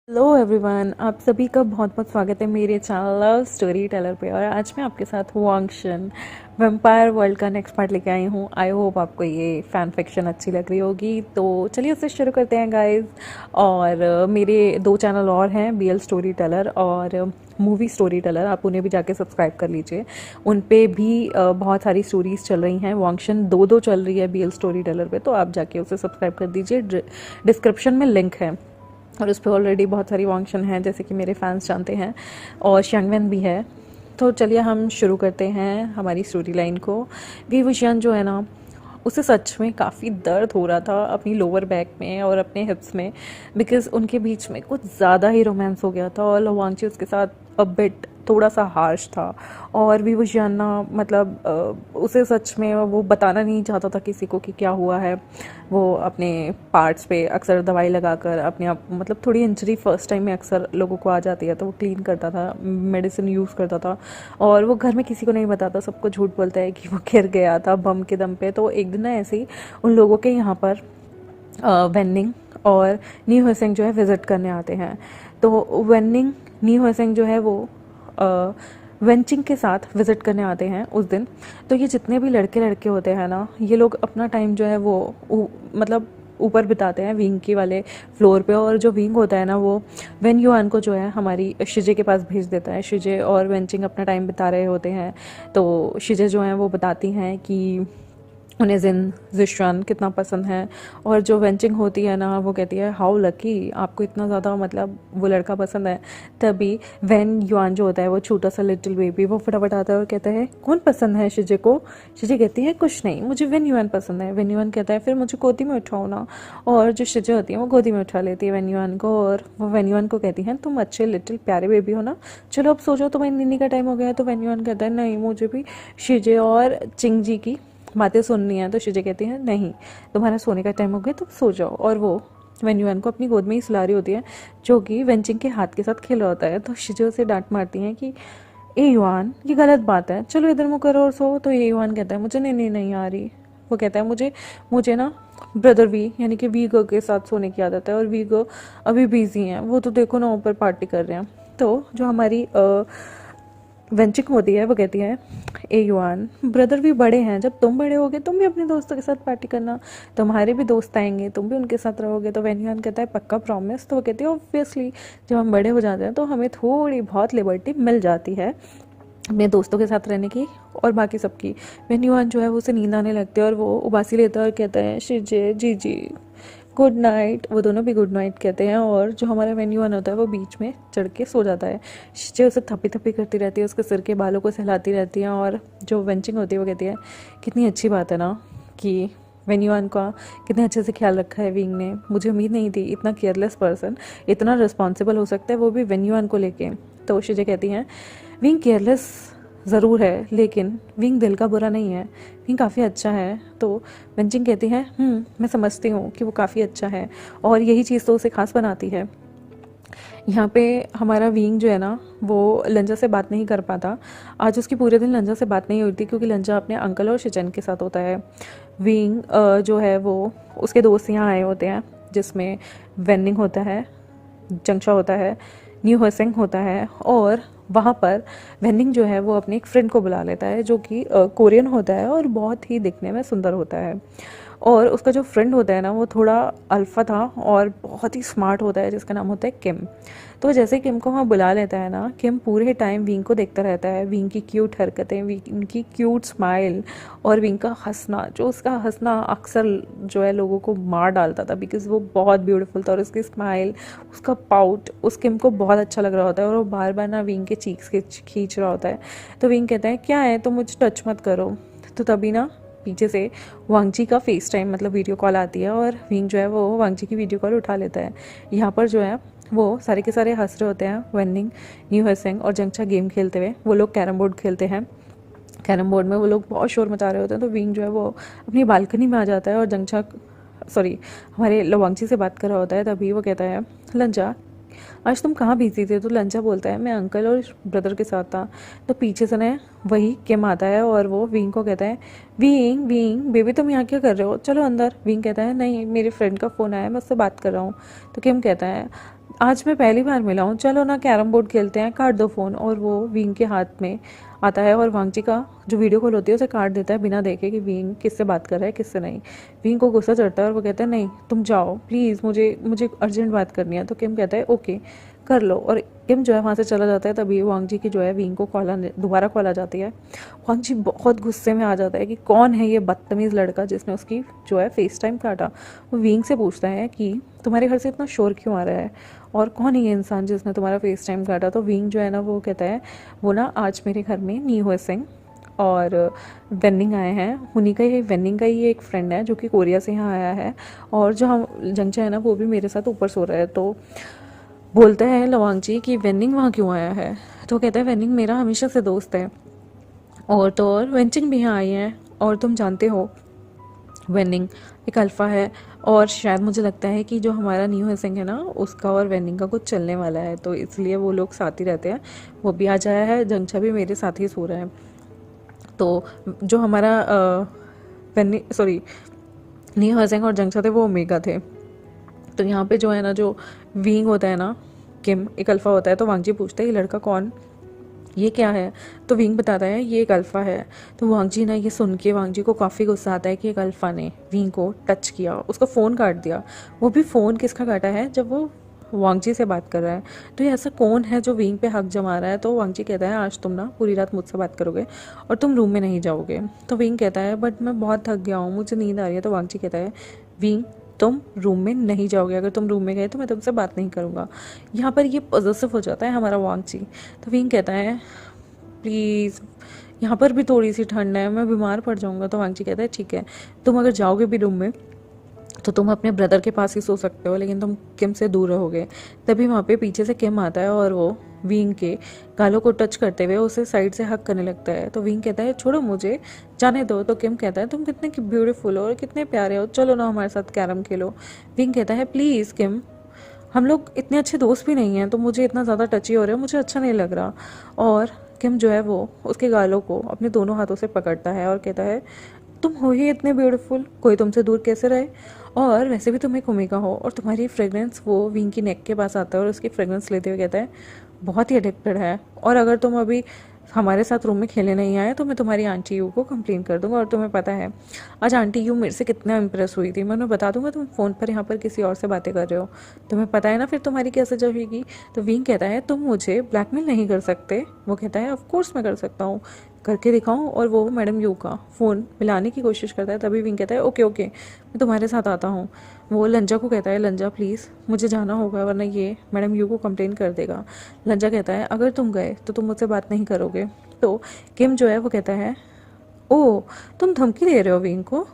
Hello everyone, आप सभी का बहुत बहुत स्वागत है मेरे चैनल लव स्टोरी टेलर पे। और आज मैं आपके साथ वांगशन वेम्पायर वर्ल्ड का नेक्स्ट पार्ट लेके आई हूँ। आई होप आपको ये फैन फिक्शन अच्छी लग रही होगी, तो चलिए उससे शुरू करते हैं गाइस। और मेरे दो चैनल और हैं, BL स्टोरी टेलर और मूवी स्टोरी टेलर, आप उन्हें भी जाके सब्सक्राइब कर लीजिए। उन पे भी बहुत सारी स्टोरीज चल रही हैं। वांगशन दो चल रही है BL स्टोरी टेलर पे, तो आप जाके उसे सब्सक्राइब कर दीजिए। डिस्क्रिप्शन में लिंक है और उस पर ऑलरेडी बहुत सारी वांगशन हैं, जैसे कि मेरे फैंस जानते हैं, और शंगवेन भी है। तो चलिए हम शुरू करते हैं हमारी स्टोरी लाइन को। वी वुशियन जो है ना, उसे सच में काफ़ी दर्द हो रहा था अपनी लोअर बैक में और अपने हिप्स में, बिकॉज उनके बीच में कुछ ज़्यादा ही रोमांस हो गया था और वांगची उसके साथ अ बिट थोड़ा सा हार्श था। और वी वुशियन ना, मतलब उसे सच में वो बताना नहीं चाहता था किसी को कि क्या हुआ है। वो अपने पार्ट्स पे अक्सर दवाई लगाकर अपने आप, मतलब थोड़ी इंजरी फर्स्ट टाइम में अक्सर लोगों को आ जाती है, तो वो क्लीन करता था, मेडिसिन यूज़ करता था। और वो घर में किसी को नहीं बताता, सबको झूठ बोलता है कि वो गिर गया था बम के दम पे। तो एक दिन ना ऐसे ही उन लोगों के यहाँ पर वेनिंग और न्यू हसेंग जो है विज़िट करने आते हैं। तो वेनिंग न्यू हसेंग जो है वो वेंचिंग के साथ विज़िट करने आते हैं उस दिन। तो ये जितने भी लड़के लड़के होते हैं ना, ये लोग अपना टाइम जो है वो मतलब ऊपर बिताते हैं विंग की वाले फ्लोर पे। और जो विंग होता है ना, वो वेन युआन को जो है हमारी शिजे के पास भेज देता है। शिजे और वेंचिंग अपना टाइम बिता रहे होते हैं, तो शिजे जो है वो बताती हैं कि उन्हें जिशान कितना पसंद है। और जो वेंचिंग होती है ना, वो कहती है हाउ लकी, आपको इतना ज़्यादा मतलब वो लड़का पसंद है। तभी वेन युआन जो होता है, वो छोटा सा लिटिल बेबी, वो फटाफट आता है और कहता है कौन पसंद है शिजे को। शिजे कहती है कुछ नहीं, मुझे वेन युआन पसंद है। वेन युआन कहता है फिर मुझे गोदी में उठाओ ना। और जो शिजे होती है वो गोदी में उठा लेती है वेन युआन को, और वो वेन युआन को कहती हैं तुम अच्छे लिटिल प्यारे बेबी हो ना, चलो अब सो जाओ, तुम्हारी नीनी का टाइम हो गया है। तो वेन युआन कहता है नहीं, मुझे भी शिजे और चिंग जी की बातें सुननी है। तो शिजे कहती है नहीं, तुम्हारा सोने का टाइम हो गया, तुम सो जाओ। और वो वेन युआन को अपनी गोद में ही सुला रही होती है, जो कि वेंचिंग के हाथ के साथ खेल रहा होता है। तो शिजे उसे डांट मारती हैं कि ए युआन, ये गलत बात है, चलो इधर मुँह करो और सो। तो ये युआन कहता है मुझे नहीं नहीं आ रही। वो कहता है मुझे मुझे ना ब्रदर वी यानी कि वीगो के साथ सोने की आदत है, और वीगो अभी बिजी हैं, वो तो देखो ना ऊपर पार्टी कर रहे हैं। तो जो हमारी वेंचिंग होती है वो कहती है ए युआन, ब्रदर भी बड़े हैं, जब तुम बड़े होगे तुम भी अपने दोस्तों के साथ पार्टी करना, तुम्हारे भी दोस्त आएंगे, तुम भी उनके साथ रहोगे। तो वेन युआन कहता है पक्का प्रॉमिस। तो वो कहती है ऑब्वियसली, जब हम बड़े हो जाते हैं तो हमें थोड़ी बहुत लिबर्टी मिल जाती है अपने दोस्तों के साथ रहने की और बाकी सबकी। वेन युआन जो है वो उसे नींद आने लगती है और वो उबासी लेता है और कहता है शिजे जी जी गुड नाइट। वो दोनों भी गुड नाइट कहते हैं, और जो हमारा वेन्यू वन होता है वो बीच में चढ़ के सो जाता है। शिजे उसे थप्पी थप्पी करती रहती है, उसके सिर के बालों को सहलाती रहती है। और जो वेंचिंग होती है वो कहती है कितनी अच्छी बात है ना कि वेन्यू वन का कितने अच्छे से ख्याल रखा है विंग ने, मुझे उम्मीद नहीं थी इतना केयरलेस पर्सन इतना रिस्पॉन्सिबल हो सकता है, वो भी वेन्यू वन को लेके। तो शिजे कहती हैं विंग केयरलेस ज़रूर है, लेकिन विंग दिल का बुरा नहीं है, विंग काफ़ी अच्छा है। तो वेंचिंग कहती है मैं समझती हूँ कि वो काफ़ी अच्छा है, और यही चीज़ तो उसे खास बनाती है। यहाँ पे हमारा विंग जो है ना, वो लंजा से बात नहीं कर पाता। आज उसकी पूरे दिन लंजा से बात नहीं होती, क्योंकि लंजा अपने अंकल और शिचन के साथ होता है। विंग जो है वो उसके दोस्त यहाँ आए होते हैं, जिसमें वेनिंग होता है, जंगशा होता है, न्यू हसेंग होता है। और वहाँ पर वेनिंग जो है वो अपने एक फ्रेंड को बुला लेता है, जो कि कोरियन होता है और बहुत ही दिखने में सुंदर होता है। और उसका जो फ्रेंड होता है ना, वो थोड़ा अल्फा था और बहुत ही स्मार्ट होता है, जिसका नाम होता है किम। तो जैसे किम को वहाँ बुला लेता है ना, किम पूरे टाइम विंग को देखता रहता है, विंग की क्यूट हरकतें, विंग की क्यूट स्माइल और विंग का हंसना। जो उसका हंसना अक्सर जो है लोगों को मार डालता था, बिकॉज वो बहुत ब्यूटीफुल था, और उसकी स्माइल, उसका पाउट उस किम को बहुत अच्छा लग रहा होता है, और वो बार बार ना विंग के चीक्स खींच रहा होता है। तो विंग कहता है क्या है, तो मुझे टच मत करो। तो तभी ना पीछे से वांगजी का फेस टाइम मतलब वीडियो कॉल आती है, और विंग जो है वो वांगजी की वीडियो कॉल उठा लेता है। यहाँ पर जो है वो सारे के सारे हंस रहे होते हैं, वेनिंग, न्यू हसेंग और जंगचा गेम खेलते हुए। वो लोग कैरम बोर्ड खेलते हैं, कैरम बोर्ड में वो लोग बहुत शोर मचा रहे होते हैं। तो विंग जो है वो अपनी बालकनी में आ जाता है, और जंगचा हमारे लवांगची से बात कर रहा होता है। तभी वो कहता है लंजा, आज तुम कहाँ बिजी थे। तो लंचा बोलता है मैं अंकल और ब्रदर के साथ था। तो पीछे से ना वही किम आता है, और वो विंग को कहता है विंग विंग बेबी तुम यहाँ क्या कर रहे हो, चलो अंदर। विंग कहता है नहीं, मेरे फ्रेंड का फ़ोन आया है, मैं उससे बात कर रहा हूँ। तो किम कहता है आज मैं पहली बार मिला हूँ, चलो ना कैरम बोर्ड खेलते हैं, काट दो फ़ोन। और वो विंग के हाथ में आता है और वांगची का जो वीडियो कॉल होती है उसे काट देता है बिना देखे कि विंग किससे बात कर रहा है किससे नहीं। विंग को गुस्सा चढ़ता है और वो कहता है नहीं तुम जाओ प्लीज़, मुझे मुझे अर्जेंट बात करनी है। तो किम कहता है ओके कर लो, और किम जो है वहाँ से चला जाता है। तभी वांगजी की जो है विंग को दोबारा कॉल आ जाती है। वांगजी बहुत गुस्से में आ जाता है कि कौन है ये बदतमीज़ लड़का जिसने उसकी जो है फेस टाइम काटा। वो विंग से पूछता है कि तुम्हारे घर से इतना शोर क्यों आ रहा है और कौन है ये इंसान जिसने तुम्हारा फेस टाइम काटा। तो विंग जो है ना वो कहता है वो ना आज मेरे घर में नी हुए सिंह और वेनिंग आए हैं। उन्हीं का ये वेनिंग का ही एक फ्रेंड है जो कि कोरिया से यहाँ आया है, और जो हम जंगचा है ना वो भी मेरे साथ ऊपर सो रहा है। तो बोलता है लवांगजी कि वेनिंग वहाँ क्यों आया है। तो कहता है वेनिंग मेरा हमेशा से दोस्त है, और तो और वेंचिंग भी यहाँ आई है, और तुम जानते हो वेनिंग एक अल्फ़ा है, और शायद मुझे लगता है कि जो हमारा न्यू हसिंग है ना उसका और वेनिंग का कुछ चलने वाला है, तो इसलिए वो लोग साथ ही रहते हैं। वो भी आज आया है, जंगचा भी मेरे साथ ही सो रहा है। तो जो हमारा न्यू हसिंग और जंगचा थे वो ओमेगा थे। तो यहाँ पे जो है ना जो विंग होता है ना किम एक अल्फ़ा होता है। तो वांगजी पूछता है ये लड़का कौन, ये क्या है। तो विंग बताता है ये एक अल्फ़ा है। तो वांगजी ना ये सुन के वांगजी को काफ़ी गुस्सा आता है कि एक अल्फ़ा ने विंग को टच किया, उसका फ़ोन काट दिया। वो भी फ़ोन किसका काटा है, जब वो वांगजी से बात कर रहा है। तो ये ऐसा कौन है जो विंग पे हक जमा रहा है। तो वांगजी कहता है आज तुम ना पूरी रात मुझसे बात करोगे और तुम रूम में नहीं जाओगे। तो विंग कहता है बट मैं बहुत थक गया हूँ, मुझे नींद आ रही है। तो वांगजी कहता है विंग तुम रूम में नहीं जाओगे, अगर तुम रूम में गए तो मैं तुमसे बात नहीं करूँगा। यहाँ पर ये पॉजिटिव हो जाता है हमारा वांगजी। तो विंग कहता है प्लीज़ यहाँ पर भी थोड़ी सी ठंड है, मैं बीमार पड़ जाऊँगा। तो वांगजी कहता है ठीक है तुम अगर जाओगे भी रूम में तो तुम अपने ब्रदर के पास ही सो सकते हो, लेकिन तुम किम से दूर रहोगे। तभी वहाँ पे पीछे से किम आता है और वो विंग के गालों को टच करते हुए उसे साइड से हक करने लगता है। तो विंग कहता है छोड़ो मुझे, जाने दो। तो किम कहता है तुम कितने ब्यूटीफुल हो और कितने प्यारे हो, चलो ना हमारे साथ कैरम खेलो। विंग कहता है प्लीज़ किम हम लोग इतने अच्छे दोस्त भी नहीं हैं, तो मुझे इतना ज़्यादा टची हो रहा है, मुझे अच्छा नहीं लग रहा। और किम जो है वो उसके गालों को अपने दोनों हाथों से पकड़ता है और कहता है तुम हो ही इतने ब्यूटीफुल, कोई तुमसे दूर कैसे रहे, और वैसे भी तुम एक ओमेगा हो, और तुम्हारी फ्रेग्रेंस। वो विंग की नेक के पास आता है और उसकी फ्रेग्रेंस लेते हुए कहता है बहुत ही एडिक्टेड है, और अगर तुम अभी हमारे साथ रूम में खेलने नहीं आए तो मैं तुम्हारी आंटी यू को कंप्लेन कर दूंगा। और तुम्हें पता है आज आंटी यू मेरे से कितना इम्प्रेस हुई थी, मैं उन्हें बता दूंगा तुम फ़ोन पर यहाँ पर किसी और से बातें कर रहे हो, तुम्हें पता है ना फिर तुम्हारी कैसे जगेगी। तो विंग कहता है तुम मुझे ब्लैकमेल नहीं कर सकते। वो कहता है ऑफ कोर्स मैं कर सकता हूँ, करके दिखाऊं। और वो मैडम यू का फ़ोन मिलाने की कोशिश करता है। तभी विंग कहता है ओके ओके मैं तुम्हारे साथ आता हूँ। वो लंजा को कहता है लंजा प्लीज़ मुझे जाना होगा वरना ये मैडम यू को कंप्लेन कर देगा। लंजा कहता है अगर तुम गए तो तुम मुझसे बात नहीं करोगे। तो किम जो है वो कहता है ओ तुम धमकी दे रहे हो विंग को,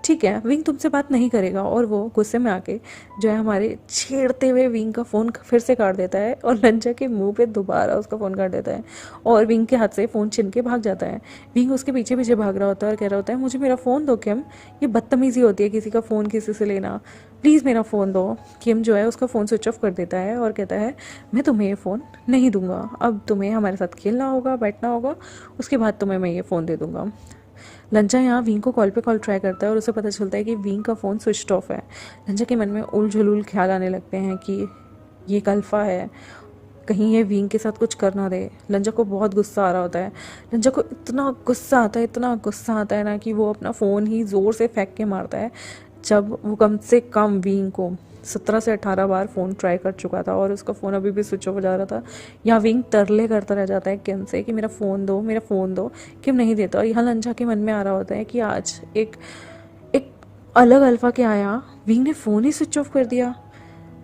ठीक है विंग तुमसे बात नहीं करेगा। और वो गुस्से में आके जो है हमारे छेड़ते हुए विंग का फ़ोन फिर से काट देता है और लंजा के मुंह पे दोबारा उसका फ़ोन काट देता है और विंग के हाथ से फ़ोन छिन के भाग जाता है। विंग उसके पीछे पीछे भाग रहा होता है और कह रहा होता है मुझे मेरा फ़ोन दो किम, ये बदतमीज़ी होती है किसी का फ़ोन किसी से लेना, प्लीज़ मेरा फ़ोन दो। किम जो है उसका फ़ोन स्विच ऑफ कर देता है और कहता है मैं तुम्हें ये फ़ोन नहीं दूंगा, अब तुम्हें हमारे साथ खेलना होगा बैठना होगा, उसके बाद तुम्हें मैं ये फ़ोन दे दूंगा। लंजा यहाँ विंग को कॉल पे कॉल ट्राई करता है और उसे पता चलता है कि विंग का फ़ोन स्विच ऑफ है। लंजा के मन में उल झुलूल ख्याल आने लगते हैं कि ये एक अल्फ़ा है, कहीं ये विंग के साथ कुछ कर ना दे। लंजा को बहुत गुस्सा आ रहा होता है। लंजा को इतना गुस्सा आता है इतना गुस्सा आता है ना कि वो अपना फ़ोन ही ज़ोर से फेंक के मारता है। जब वो कम से कम विंग को 17 से 18 बार फ़ोन ट्राई कर चुका था और उसका फ़ोन अभी भी स्विच ऑफ हो जा रहा था। यहाँ विंग तरले करता रह जाता है किम से कि मेरा फ़ोन दो मेरा फ़ोन दो। किम नहीं देता और यहाँ लंजा के मन में आ रहा होता है कि आज एक एक अलग अल्फ़ा के आया, विंग ने फ़ोन ही स्विच ऑफ कर दिया।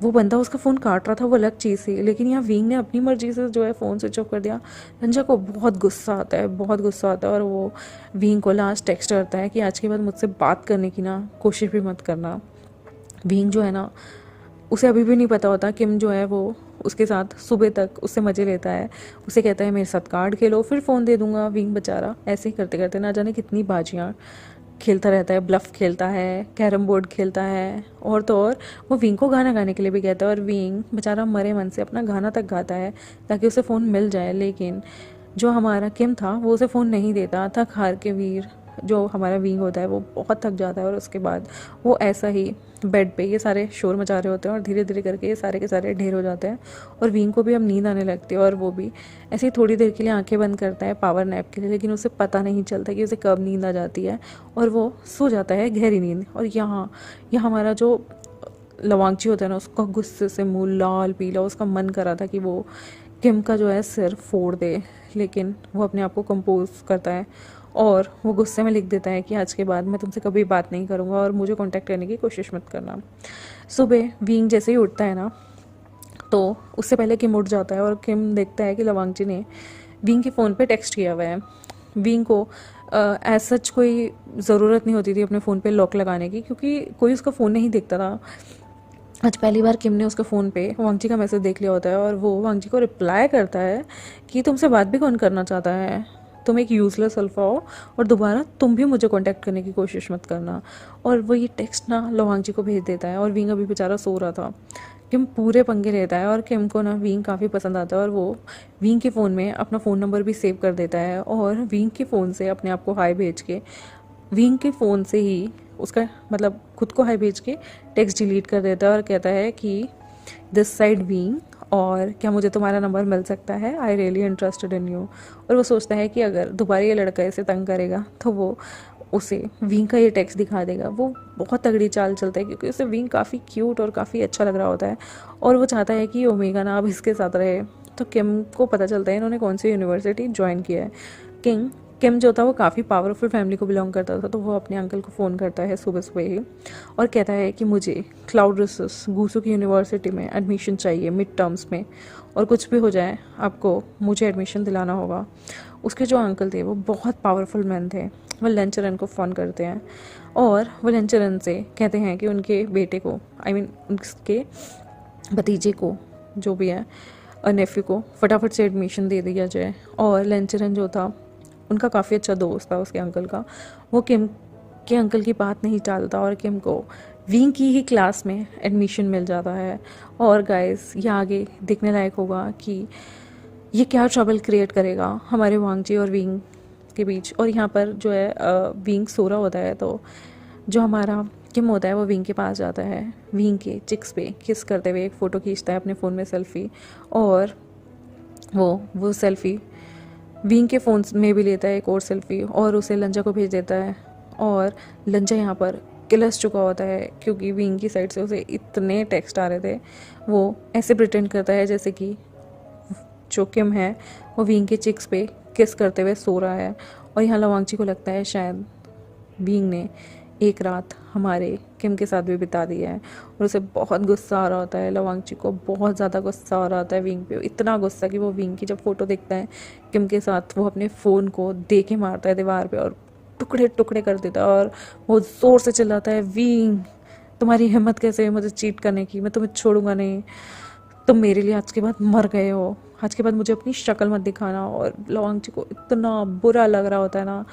वो बंदा उसका फ़ोन काट रहा था वो अलग चीज़ थी, लेकिन यहाँ विंग ने अपनी मर्जी से जो है फ़ोन स्विच ऑफ कर दिया। लंजा को बहुत गुस्सा आता है बहुत गुस्सा आता है और वो विंग को लास्ट टेक्स्ट करता है कि आज के बाद मुझसे बात करने की ना कोशिश भी मत करना। विंग जो है ना उसे अभी भी नहीं पता होता किम जो है वो उसके साथ सुबह तक उससे मज़े लेता है। उसे कहता है मेरे साथ कार्ड खेलो फिर फ़ोन दे दूंगा। विंग बेचारा ऐसे ही करते करते ना जाने कितनी बाजियाँ खेलता रहता है, ब्लफ खेलता है, कैरम बोर्ड खेलता है, और तो और वो विंग को गाना गाने के लिए भी कहता है और विंग बेचारा मरे मन से अपना गाना तक गाता है ताकि उसे फ़ोन मिल जाए। लेकिन जो हमारा किम था वो उसे फ़ोन नहीं देता। थक हार के वीर जो हमारा विंग होता है वो बहुत थक जाता है और उसके बाद वो ऐसा ही बेड पे ये सारे शोर मचा रहे होते हैं और धीरे धीरे करके ये सारे के सारे ढेर हो जाते हैं और विंग को भी अब नींद आने लगती है और वो भी ऐसे ही थोड़ी देर के लिए आंखें बंद करता है पावर नैप के लिए, लेकिन उसे पता नहीं चलता कि उसे कब नींद आ जाती है और वो सो जाता है गहरी नींद। और यहाँ हमारा जो लवांगची होता है ना, उसका गुस्से से मुंह लाल पीला, उसका मन करा था कि वो किम का जो है सिर फोड़ दे, लेकिन वो अपने आप को कंपोज करता है और वो गुस्से में लिख देता है कि आज के बाद मैं तुमसे कभी बात नहीं करूँगा और मुझे कांटेक्ट करने की कोशिश मत करना। सुबह विंग जैसे ही उठता है ना, तो उससे पहले किम उठ जाता है और किम देखता है कि लवांगची ने विंग के फ़ोन पे टेक्स्ट किया हुआ है। विंग को एज सच कोई ज़रूरत नहीं होती थी अपने फ़ोन पे लॉक लगाने की, क्योंकि कोई उसका फ़ोन नहीं देखता था। आज पहली बार किम ने उसके फ़ोन पे वांगची का मैसेज देख लिया होता है और वो वांगची को रिप्लाई करता है कि तुमसे बात भी कौन करना चाहता है, तुम एक यूज़लेस अल्फा हो और दोबारा तुम भी मुझे कांटेक्ट करने की कोशिश मत करना। और वो ये टेक्स्ट ना लवांगची को भेज देता है और विंग अभी बेचारा सो रहा था। किम पूरे पंगे लेता है और किम को ना विंग काफ़ी पसंद आता है और वो विंग के फ़ोन में अपना फ़ोन नंबर भी सेव कर देता है और विंग के फ़ोन से अपने आप को हाई भेज के विंग के फ़ोन से ही उसका मतलब खुद को हाई भेज के टेक्स्ट डिलीट कर देता है और कहता है कि दिस साइड विंग, और क्या मुझे तुम्हारा नंबर मिल सकता है, I really interested in you. और वो सोचता है कि अगर दोबारा ये लड़का इसे तंग करेगा तो वो उसे विंग का ये टेक्स्ट दिखा देगा। वो बहुत तगड़ी चाल चलता है क्योंकि उसे विंग काफ़ी क्यूट और काफ़ी अच्छा लग रहा होता है और वो चाहता है कि ओमेगा ना अब इसके साथ रहे। तो किम को पता चलता है इन्होंने कौन सी यूनिवर्सिटी ज्वाइन किया है। किम जो था वो काफ़ी पावरफुल फैमिली को बिलोंग करता था, तो वो अपने अंकल को फ़ोन करता है सुबह सुबह ही और कहता है कि मुझे क्लाउड रिसोर्स गूसू की यूनिवर्सिटी में एडमिशन चाहिए मिड टर्म्स में, और कुछ भी हो जाए आपको मुझे एडमिशन दिलाना होगा। उसके जो अंकल थे वो बहुत पावरफुल मैन थे। वो लेंचरन को फ़ोन करते हैं और वो लेंचरन से कहते हैं कि उनके बेटे को उसके भतीजे को जो भी है नेफ्यू को फटाफट से एडमिशन दे दिया जाए। और लेंचरन जो था उनका काफ़ी अच्छा दोस्त था उसके अंकल का, वो किम के अंकल की बात नहीं टालता और किम को विंग की ही क्लास में एडमिशन मिल जाता है। और गाइस ये आगे देखने लायक होगा कि ये क्या ट्रबल क्रिएट करेगा हमारे वांगजी और विंग के बीच। और यहाँ पर जो है विंग सो रहा होता है, तो जो हमारा किम होता है वो विंग के पास जाता है, विंग के चिक्स पे किस करते हुए एक फ़ोटो खींचता है अपने फ़ोन में सेल्फ़ी, और वो सेल्फ़ी विंग के फ़ोन में भी लेता है एक और सेल्फ़ी और उसे लंजा को भेज देता है। और लंजा यहाँ पर किलस चुका होता है क्योंकि विंग की साइड से उसे इतने टेक्स्ट आ रहे थे। वो ऐसे प्रिटेंड करता है जैसे कि जो किम है वो विंग के चिक्स पे किस करते हुए सो रहा है। और यहाँ लवांगची को लगता है शायद विंग ने एक रात हमारे किम के साथ भी बिता दिया है और उसे बहुत गुस्सा आ रहा होता है। लवांगची को बहुत ज़्यादा गुस्सा आ रहा होता है विंग पे, इतना गुस्सा कि वो विंग की जब फ़ोटो देखता है किम के साथ वो अपने फ़ोन को दे के मारता है दीवार पे और टुकड़े टुकड़े कर देता है और वो ज़ोर से चिल्लाता है, विंग तुम्हारी हिम्मत कैसे है मुझे चीट करने की, मैं तुम्हें छोड़ूंगा नहीं, तुम मेरे लिए आज के बाद मर गए हो, आज के बाद मुझे अपनी शक्ल मत दिखाना। और लवांगची को इतना बुरा लग रहा होता है ना,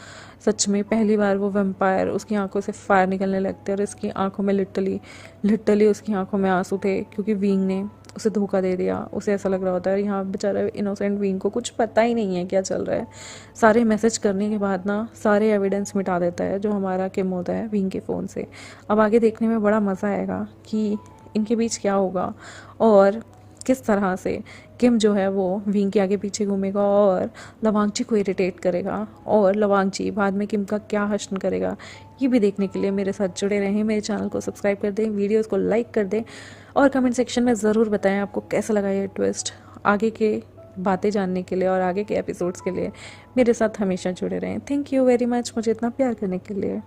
सच में पहली बार वो वैम्पायर, उसकी आंखों से फायर निकलने लगते हैं और इसकी आंखों में लिटरली उसकी आंखों में आंसू थे क्योंकि विंग ने उसे धोखा दे दिया। उसे ऐसा लग रहा होता है यहाँ बेचारा इनोसेंट विंग को कुछ पता ही नहीं है क्या चल रहा है। सारे मैसेज करने के बाद ना सारे एविडेंस मिटा देता है जो हमारा किम होता है विंग के फ़ोन से। अब आगे देखने में बड़ा मज़ा आएगा कि इनके बीच क्या होगा और किस तरह से किम जो है वो विंग के आगे पीछे घूमेगा और लवांगची को इरिटेट करेगा और लवांगची बाद में किम का क्या हश्न करेगा। ये भी देखने के लिए मेरे साथ जुड़े रहें, मेरे चैनल को सब्सक्राइब कर दें, वीडियोस को लाइक कर दें और कमेंट सेक्शन में ज़रूर बताएं आपको कैसा लगा ये ट्विस्ट। आगे के बातें जानने के लिए और आगे के एपिसोड्स के लिए मेरे साथ हमेशा जुड़े रहें। थैंक यू वेरी मच मुझे इतना प्यार करने के लिए।